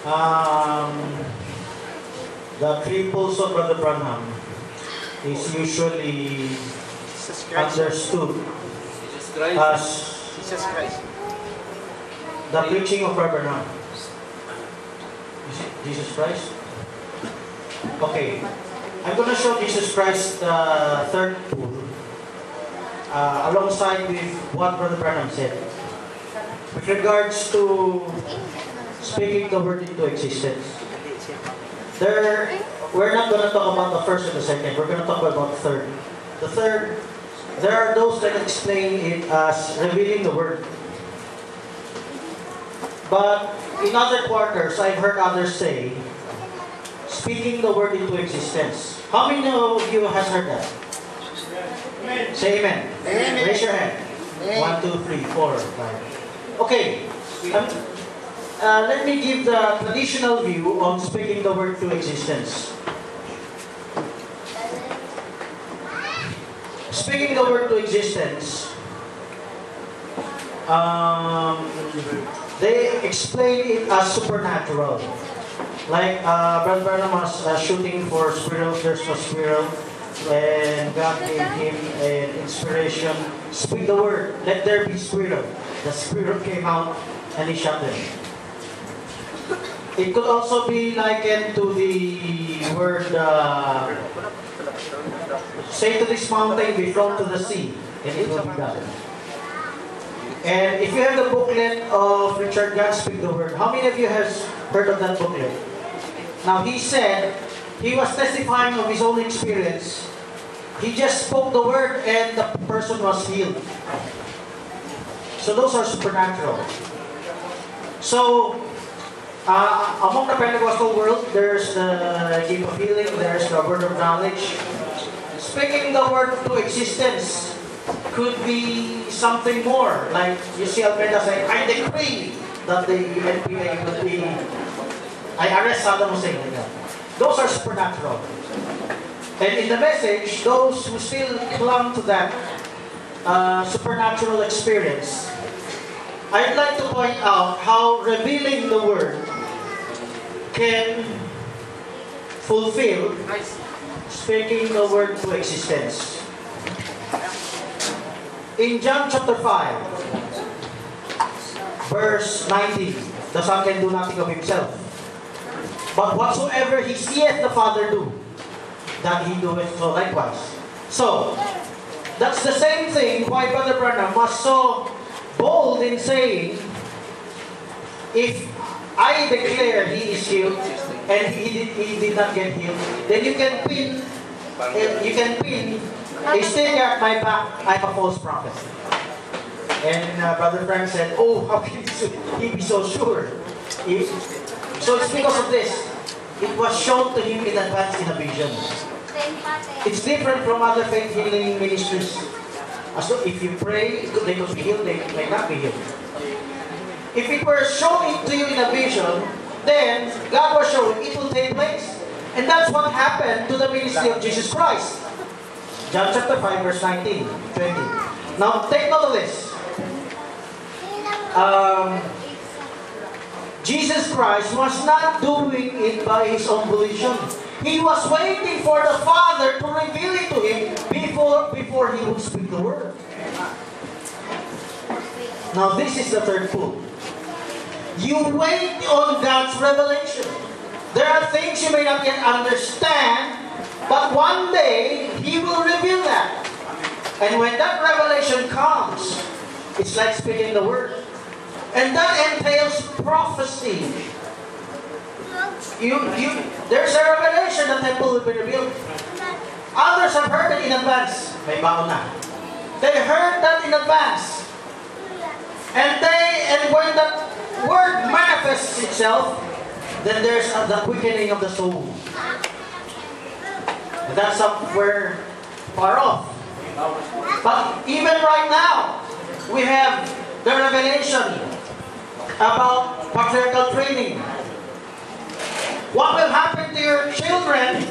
Um, the cripples of Brother Branham is usually understood as Jesus Christ. the preaching of Brother Branham. Is it Jesus Christ? Okay. I'm going to show Jesus Christ the third pool alongside with what Brother Branham said. With regards to speaking the word into existence. We're not going to talk about the first and the second. We're going to talk about the third. The third, there are those that explain it as revealing the word. But in other quarters, I've heard others say, speaking the word into existence. How many of you has heard that? Amen. Say amen. Amen. Raise your hand. Amen. 1, 2, 3, 4, 5. Okay. Let me give the traditional view on speaking the word to existence. Speaking the word to existence, they explain it as supernatural. Like Brother Branham was shooting for squirrels, there's a squirrel, and God gave him an inspiration. Speak the word, let there be squirrel. The squirrel came out and he shot them. It could also be likened to the word, say to this mountain, be thrown to the sea, and it will be done. And if you have the booklet of Richard God Speak the Word, how many of you has heard of that booklet? Now he said, he was testifying of his own experience. He just spoke the word and the person was healed. So those are supernatural. So, among the Pentecostal world, there's the gift of healing, there's the word of knowledge. Speaking the word to existence could be something more. Like you see Almeida saying, I decree that the NPA will be, I arrest Saddam Hussein. Those are supernatural. And in the message, those who still clung to that supernatural experience, I'd like to point out how revealing the word can fulfill speaking the word to existence. In John chapter 5, verse 19, the Son can do nothing of himself, but whatsoever he seeth the Father do, that he doeth so likewise. So, that's the same thing why Brother Branham was so bold in saying, if I declare he is healed, and he did not get healed, then you can pin a sticker at my back, I'm a false prophet. And Brother Frank said, oh, how can he be so sure? So it's because of this. It was shown to him in advance in a vision. It's different from other faith healing ministries. So if you pray, they could be healed, they may not be healed. If it were shown to you in a vision, then God was showing it will take place. And that's what happened to the ministry of Jesus Christ. John chapter 5, verse 19, 20. Now, take note of this. Jesus Christ was not doing it by his own volition. He was waiting for the Father to reveal it to him before he would speak the word. Now, this is the third pull. You wait on God's revelation. There are things you may not yet understand, but one day, He will reveal that. And when that revelation comes, it's like speaking the word. And that entails prophecy. There's a revelation, the temple will be revealed. Others have heard it in advance. May baon na. They heard that in advance. And when that word manifests itself, then there's the quickening of the soul. And that's somewhere far off. But even right now, we have the revelation about patriarchal training. What will happen to your children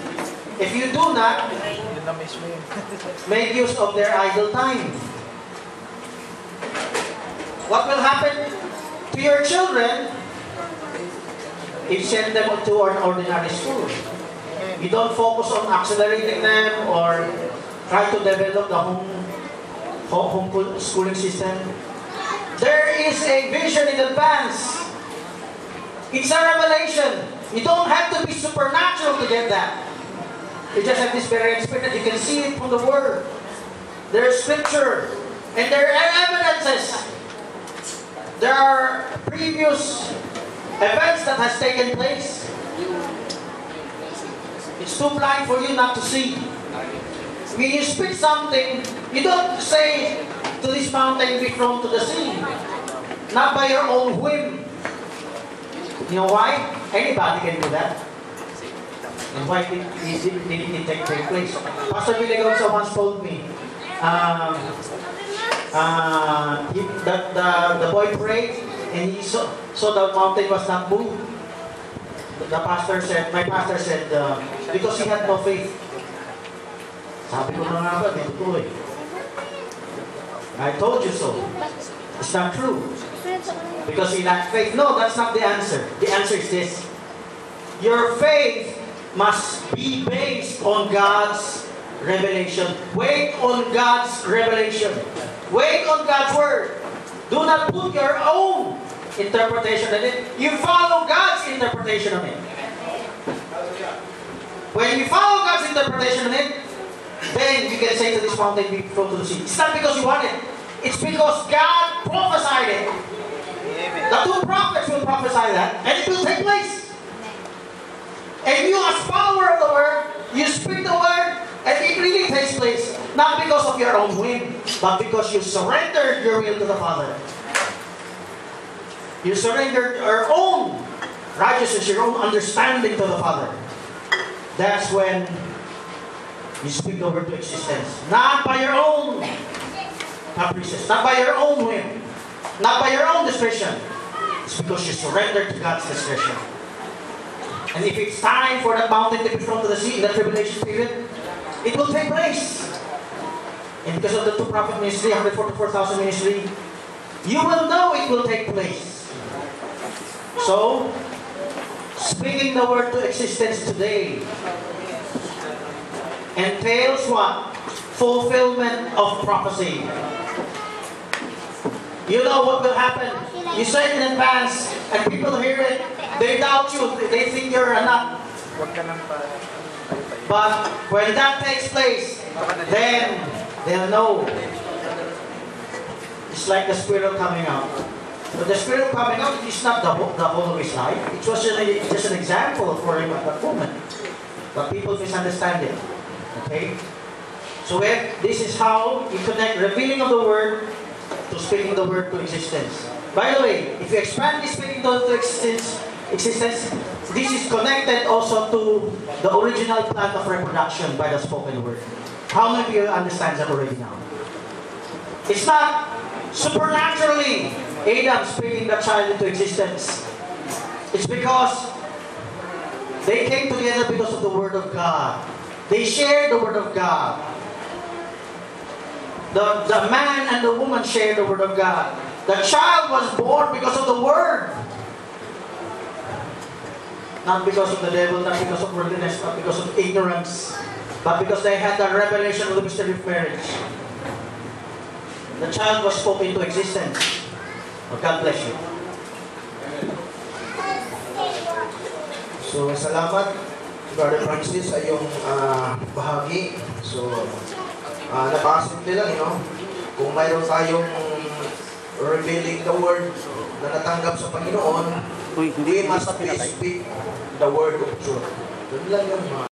if you do not make use of their idle time? What will happen to your children if you send them to an ordinary school. You don't focus on accelerating them or try to develop the home schooling system. There is a vision in advance. It's a revelation. You don't have to be supernatural to get that. You just have this very experience. You can see it from the Word. There's scripture. And there are evidences. There are previous events that has taken place. It's too blind for you not to see. When you speak something, you don't say to this mountain, be thrown to the sea. Not by your own whim. You know why? Anybody can do that. And why did it take place? Pastor Villagonza once told me, the boy prayed and he saw the mountain was not moved. My pastor said, because he had no faith. Sabi ko na nga ba, dito ko eh. I told you so. It's not true. Because he lacked faith. No, that's not the answer. The answer is this. Your faith must be based on God's revelation. Wait on God's revelation. Wait on God's Word. Do not put your own interpretation on it. You follow God's interpretation on it. When you follow God's interpretation on it, then you can say to this mountain, be thrown to the sea. It's not because you want it. It's because God prophesied it. The two prophets will prophesy that, and it will take place. And you, as follower of the Word, you speak the Word, and it really takes place. Not because of your own whim, but because you surrendered your will to the Father. You surrendered your own righteousness, your own understanding to the Father. That's when you speak the Word to existence. Not by your own caprices, not by your own whim, not by your own discretion. It's because you surrender to God's discretion. And if it's time for that mountain to be thrown to the sea in that tribulation period, it will take place. And because of the two prophet ministry, 144,000 ministry, you will know it will take place. So, speaking the Word to existence today entails what? Fulfillment of prophecy. You know what will happen. You say it in advance, and people hear it. They doubt you. They think you're a nut. But when that takes place, then they'll know. It's like the squirrel coming out. But the squirrel coming out is not the whole of his life. It was just an example for him at that moment. But people misunderstand it. Okay? So this is how you connect revealing of the Word to speaking the Word to existence. By the way, if you expand this speaking to existence, this is connected also to the original plan of reproduction by the spoken Word. How many of you understand that already now? It's not supernaturally Adam speaking the child into existence. It's because they came together because of the Word of God. They shared the Word of God. The man and the woman shared the Word of God. The child was born because of the Word. Not because of the devil, not because of worldliness, not because of ignorance, but because they had the revelation of the mystery of marriage. The child was spoken into existence. Oh, God bless you. So, salamat, Brother Francis, sa iyong bahagi. So, napakasimple lang, kung mayroon tayong revealing the Word na natanggap sa Panginoon, we must speak the Word of truth. Doon lang yun,